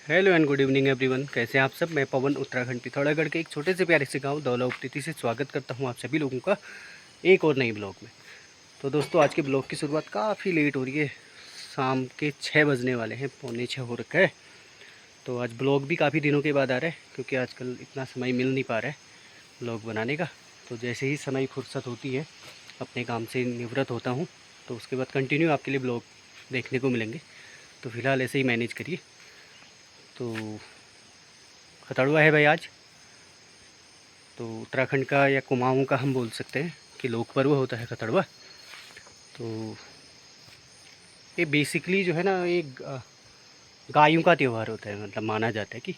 Hello and good evening everyone. कैसे हैं आप सब। मैं पवन उत्तराखंड पिथौरागढ़ के एक छोटे से प्यारे से गांव दौलाउप्तीती से स्वागत करता हूं आप सभी लोगों का एक और नई ब्लॉग में। तो दोस्तों आज के ब्लॉग की शुरुआत काफ़ी लेट हो रही है। शाम के 6 बजने वाले हैं, पौने 6 हो रखा है। तो आज ब्लॉग भी काफ़ी दिनों के बाद आ रहा है क्योंकि आजकल इतना समय मिल नहीं पा रहा है ब्लॉग बनाने का। तो जैसे ही समय फुर्सत होती है अपने काम से निवृत्त होता हूँ तो उसके बाद कंटिन्यू आपके लिए ब्लॉग देखने को मिलेंगे। तो फ़िलहाल ऐसे ही मैनेज करिए। तो खतड़ुआ है भाई आज। तो उत्तराखंड का या कुमाऊँ का हम बोल सकते हैं कि लोक पर्व होता है खतड़वा। तो ये बेसिकली जो है ना ये गायों का त्यौहार होता है। मतलब माना जाता है कि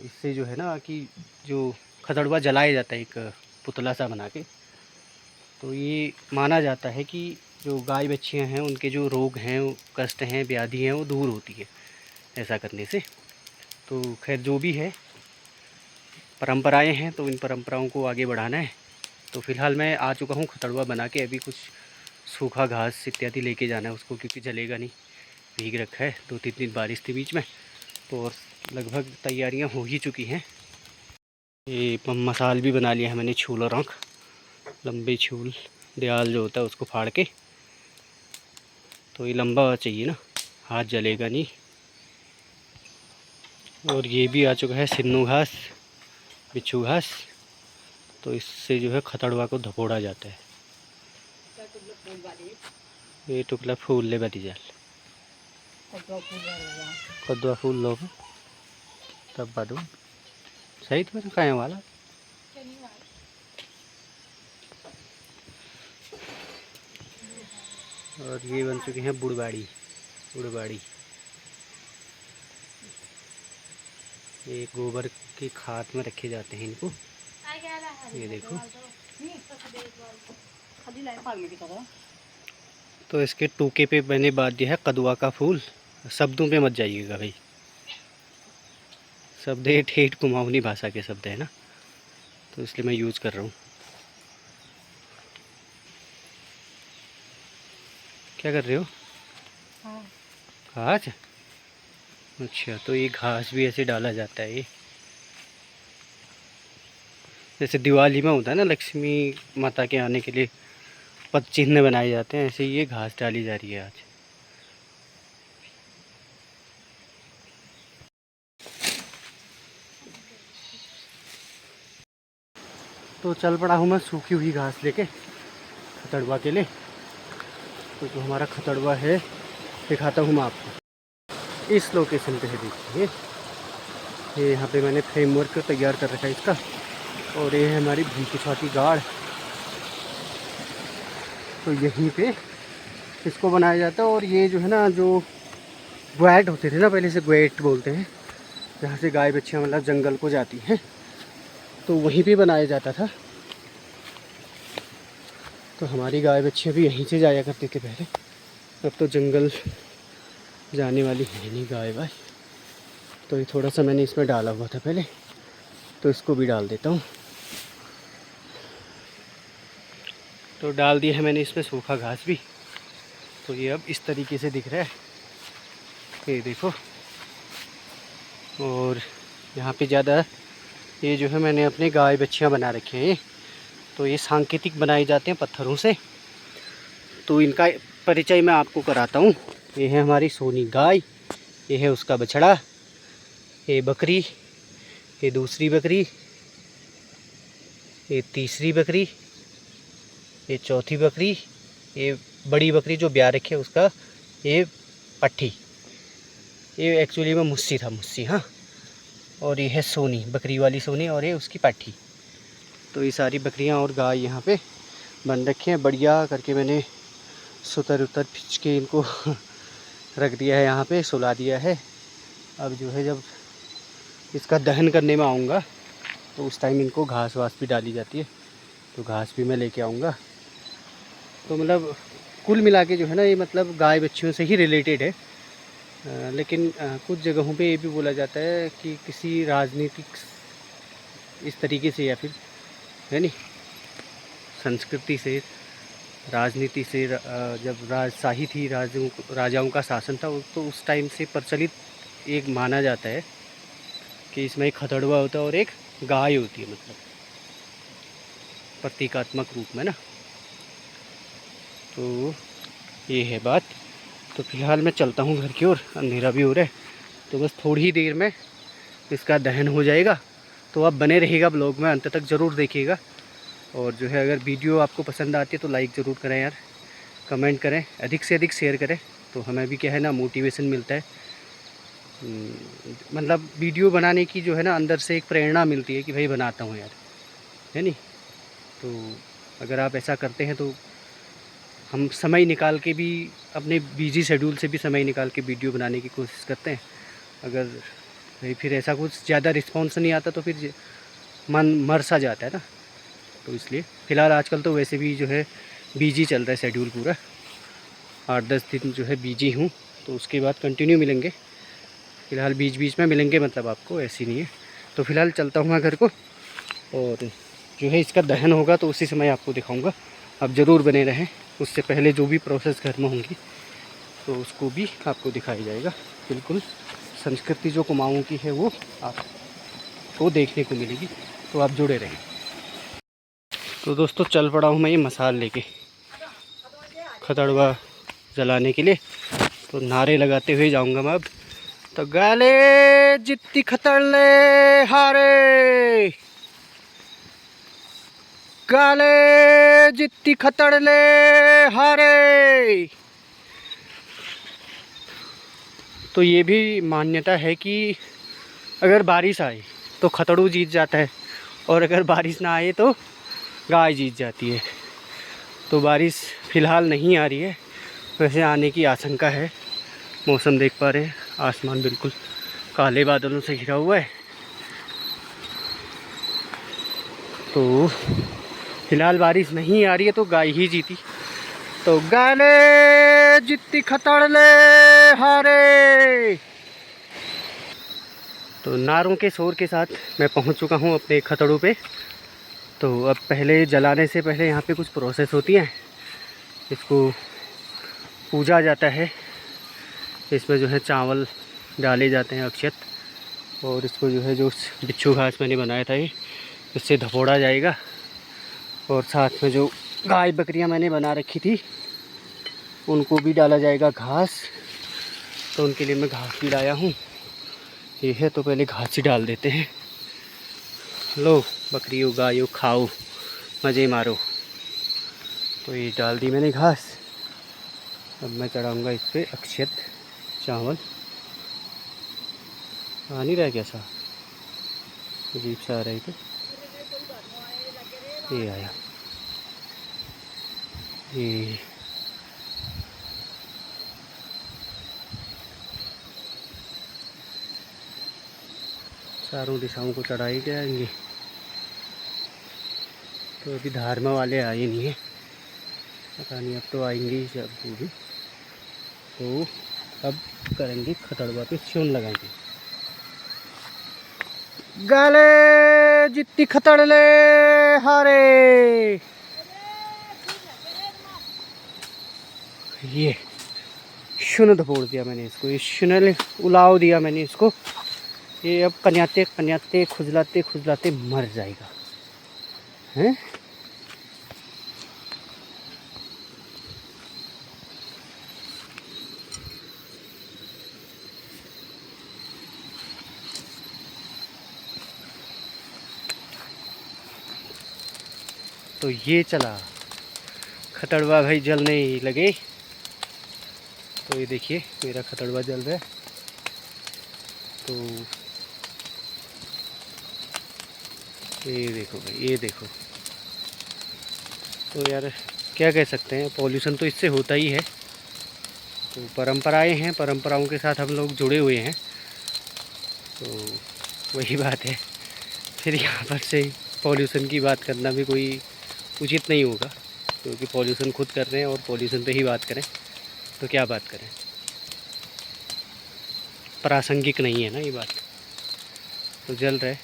इससे जो है ना कि जो खतड़वा जलाया जाता है एक पुतला सा बना के। तो ये माना जाता है कि जो गाय बच्चियां हैं उनके जो रोग हैं, कष्ट हैं, व्याधि हैं वो दूर होती है ऐसा करने से। तो खैर जो भी है परंपराएं हैं तो इन परंपराओं को आगे बढ़ाना है। तो फ़िलहाल मैं आ चुका हूँ खतड़वा बना के। अभी कुछ सूखा घास इत्यादि लेके जाना है उसको क्योंकि जलेगा नहीं, भीग रखा है। 2-3 दिन बारिश थी बीच में तो और लगभग तैयारियाँ हो ही चुकी हैं। ये मसाल भी बना लिया है मैंने, छूल और आँख, लंबे छूल दयाल जो होता है उसको फाड़ के। तो ये लंबा चाहिए ना, हाथ जलेगा नहीं। और ये भी आ चुका है सिन्नू घास, बिच्छू घास। तो इससे जो है खतड़वा को धपोड़ा जाता है। ये टुकला फूल ले बाती जाल कद्दुआ फूल लो तब बादू सही तो खाए वाला। और ये बन चुके हैं बुड़बाड़ी। बुड़बाड़ी ये गोबर की खाद में रखे जाते हैं इनको। ये देखो। तो इसके टूके पे मैंने बात दिया है कदुआ का फूल। शब्दों पे मत जाइएगा भाई, शब्द ये ठेठ कुमाऊनी भाषा के शब्द है ना, तो इसलिए मैं यूज़ कर रहा हूँ। क्या कर रहे हो? घास। अच्छा, तो ये घास भी ऐसे डाला जाता है। ये जैसे दिवाली में होता है ना, लक्ष्मी माता के आने के लिए पद चिन्ह बनाए जाते हैं, ऐसे ये घास डाली जा रही है आज। तो चल पड़ा हूँ मैं सूखी हुई घास लेके खतड़वा के लिए। तो जो हमारा खतड़वा है दिखाता हूँ मैं आपको। इस लोकेशन पे है, देखिए ये यहाँ पे मैंने फ्रेमवर्क तैयार कर रखा है इसका। और ये है हमारी भूमकुछाती गाड़। तो यहीं पे इसको बनाया जाता है। और ये जो है ना, जो ग्वैट होते थे ना, पहले से ग्वैट बोलते हैं, जहाँ से गाय बच्चियाँ मतलब जंगल को जाती हैं, तो वहीं पे बनाया जाता था। तो हमारी गाय बच्चियाँ भी यहीं से जाया करती थी पहले। अब तो जंगल जाने वाली है नहीं गाय वाय। तो ये थोड़ा सा मैंने इसमें डाला हुआ था पहले, तो इसको भी डाल देता हूँ। तो डाल दिया है मैंने इसमें सूखा घास भी। तो ये अब इस तरीके से दिख रहा है, ये देखो। और यहाँ पे ज़्यादा ये जो है मैंने अपने गाय बच्चियाँ बना रखे हैं। तो ये सांकेतिक बनाए जाते हैं पत्थरों से। तो इनका परिचय मैं आपको कराता हूँ। ये है हमारी सोनी गाय, ये है उसका बछड़ा, ये बकरी, ये दूसरी बकरी, ये तीसरी बकरी, ये चौथी बकरी, ये बड़ी बकरी जो ब्याह रखी है उसका ये पट्ठी। ये एक्चुअली में मुस्सी था, मुस्सी, हाँ। और ये है सोनी, बकरी वाली सोनी, और ये उसकी पाठी। तो ये सारी बकरियां और गाय यहाँ पे बन रखे हैं। बढ़िया करके मैंने सुतर उतर खींच के इनको रख दिया है, यहाँ पे सुला दिया है। अब जो है जब इसका दहन करने में आऊँगा तो उस टाइम इनको घास वास भी डाली जाती है, तो घास भी मैं लेके आऊँगा। तो मतलब कुल मिला के जो है ना, ये मतलब गाय बच्चियों से ही रिलेटेड है। लेकिन कुछ जगहों पे ये भी बोला जाता है कि किसी राजनीतिक इस तरीके से, या फिर है नहीं, संस्कृति से, राजनीति से, जब राजशाही थी, राजाओं का शासन था, तो उस टाइम से प्रचलित एक माना जाता है कि इसमें एक खतड़वा होता है और एक गाय होती है, मतलब प्रतीकात्मक रूप में ना। तो ये है बात। तो फिलहाल मैं चलता हूँ घर की ओर, अंधेरा भी हो रहा है। तो बस थोड़ी ही देर में इसका दहन हो जाएगा। तो आप बने रहिएगा ब्लॉग में, अंत तक ज़रूर देखिएगा। और जो है अगर वीडियो आपको पसंद आती है तो लाइक ज़रूर करें यार, कमेंट करें, अधिक से अधिक शेयर करें। तो हमें भी क्या है ना, मोटिवेशन मिलता है। मतलब वीडियो बनाने की जो है ना, अंदर से एक प्रेरणा मिलती है कि भाई बनाता हूँ यार, है नहीं। तो अगर आप ऐसा करते हैं तो हम समय निकाल के भी, अपने बिजी शेड्यूल से भी समय निकाल के वीडियो बनाने की कोशिश करते हैं। अगर भाई फिर ऐसा कुछ ज़्यादा रिस्पॉन्स नहीं आता तो फिर मन मर सा जाता है ना। तो इसलिए फ़िलहाल आजकल तो वैसे भी जो है बिजी चल रहा है शेड्यूल पूरा, 8-10 दिन जो है बिजी हूँ। तो उसके बाद कंटिन्यू मिलेंगे। फ़िलहाल बीच बीच में मिलेंगे, मतलब आपको ऐसी नहीं है। तो फ़िलहाल चलता हूँ मैं घर को, और जो है इसका दहन होगा तो उसी समय आपको दिखाऊंगा। आप ज़रूर बने रहें। उससे पहले जो भी प्रोसेस घर में होंगी तो उसको भी आपको दिखाया जाएगा। बिल्कुल संस्कृति जो कुमाऊँ की है वो आपको देखने को मिलेगी। तो आप जुड़े रहें। तो दोस्तों चल पड़ा हूँ मैं ये मसाल लेके खतड़वा जलाने के लिए। तो नारे लगाते हुए जाऊँगा मैं अब। तो गाले जित्ती खतड़ ले हारे, गाले जित्ती खतड़ ले हारे। तो ये भी मान्यता है कि अगर बारिश आए तो खतड़ू जीत जाता है, और अगर बारिश ना आए तो गाय जीत जाती है। तो बारिश फ़िलहाल नहीं आ रही है, वैसे आने की आशंका है। मौसम देख पा रहे हैं, आसमान बिल्कुल काले बादलों से घिरा हुआ है। तो फ़िलहाल बारिश नहीं आ रही है तो गाय ही जीती। तो गाले जितनी खतड़ ले हारे। तो नारों के शोर के साथ मैं पहुंच चुका हूं अपने खतड़ों पे। तो अब पहले जलाने से पहले यहाँ पे कुछ प्रोसेस होती हैं। इसको पूजा जाता है। इसमें जो है चावल डाले जाते हैं, अक्षत, और इसको जो है जो बिच्छू घास मैंने बनाया था ये, इससे धपोड़ा जाएगा। और साथ में जो गाय बकरियां मैंने बना रखी थी उनको भी डाला जाएगा घास। तो उनके लिए मैं घास भी लाया हूँ। ये है, तो पहले घास ही डाल देते हैं। लो बकरियों गायों खाओ, मज़े मारो। तो ये डाल दी मैंने घास। अब मैं चढ़ाऊँगा इस पर अक्षत चावल। आ नहीं रहा कैसा, अजीब सा आ रहा है। तो ये आया, ये चारों दिशाओं को चढ़ाई जाएंगे। तो अभी धारमा वाले आए नहीं है, पता नहीं, अब तो आएंगे ही जब वो भी। तो अब करेंगे खतड़वा पे चून लगाएंगे। गाले जितनी खतड़ ले हारे। ये शुन धपोड़ दिया मैंने इसको, ये शुनल उलाव दिया मैंने इसको। ये अब कन्याते कन्याते खुजलाते खुजलाते मर जाएगा, हैं। तो ये चला खतड़वा भाई जलने ही लगे। तो ये देखिए मेरा खतड़वा जल रहा है। तो ये देखो भाई, ये देखो। तो यार क्या कह सकते हैं, पॉल्यूशन तो इससे होता ही है। तो परंपराएं हैं, परंपराओं के साथ हम लोग जुड़े हुए हैं। तो वही बात है। फिर यहाँ पर से पॉल्यूशन की बात करना भी कोई उचित नहीं होगा, क्योंकि पॉल्यूशन खुद कर रहे हैं और पॉल्यूशन पे ही बात करें तो क्या बात करें, प्रासंगिक नहीं है ना ये बात। तो जल रहे।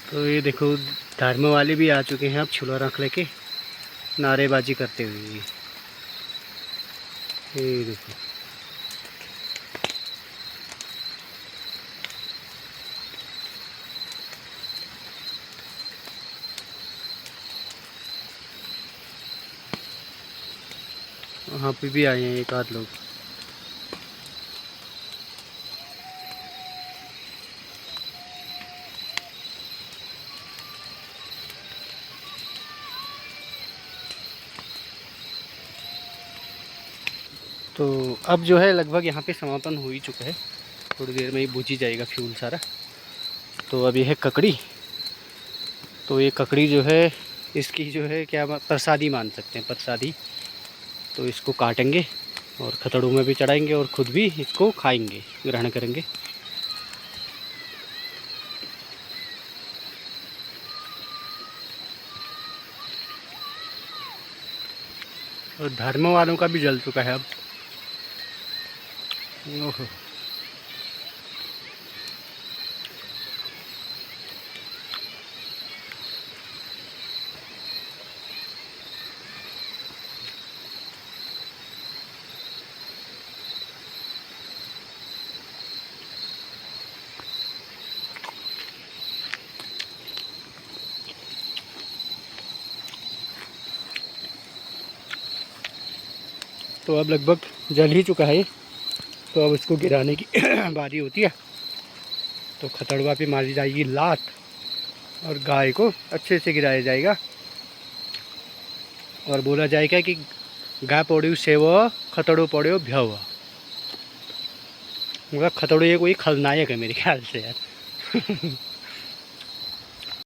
तो ये देखो धर्म वाले भी आ चुके हैं अब छुला रख लेके नारेबाजी करते हुए। ये देखो वहाँ पे भी आए हैं एक आध लोग। तो अब जो है लगभग यहाँ पे समापन हो ही चुका है, थोड़ी देर में ही बुझ ही जाएगा फ्यूल सारा। तो अब ये है ककड़ी। तो ये ककड़ी जो है इसकी जो है क्या प्रसादी मान सकते हैं, प्रसादी। तो इसको काटेंगे और खतड़ों में भी चढ़ाएंगे और ख़ुद भी इसको खाएंगे, ग्रहण करेंगे। और धर्म वालों का भी जल चुका है अब। ओहो तो अब लगभग जल ही चुका है। तो अब इसको गिराने की बारी होती है। तो खतड़वा पे मारी जाएगी लात और गाय को अच्छे से गिराया जाएगा और बोला जाएगा कि गाय पौड़ी सेव खतड़ो पौड़ो भ्यव। मगर खतड़ो ये कोई खलनायक है मेरे ख्याल से यार।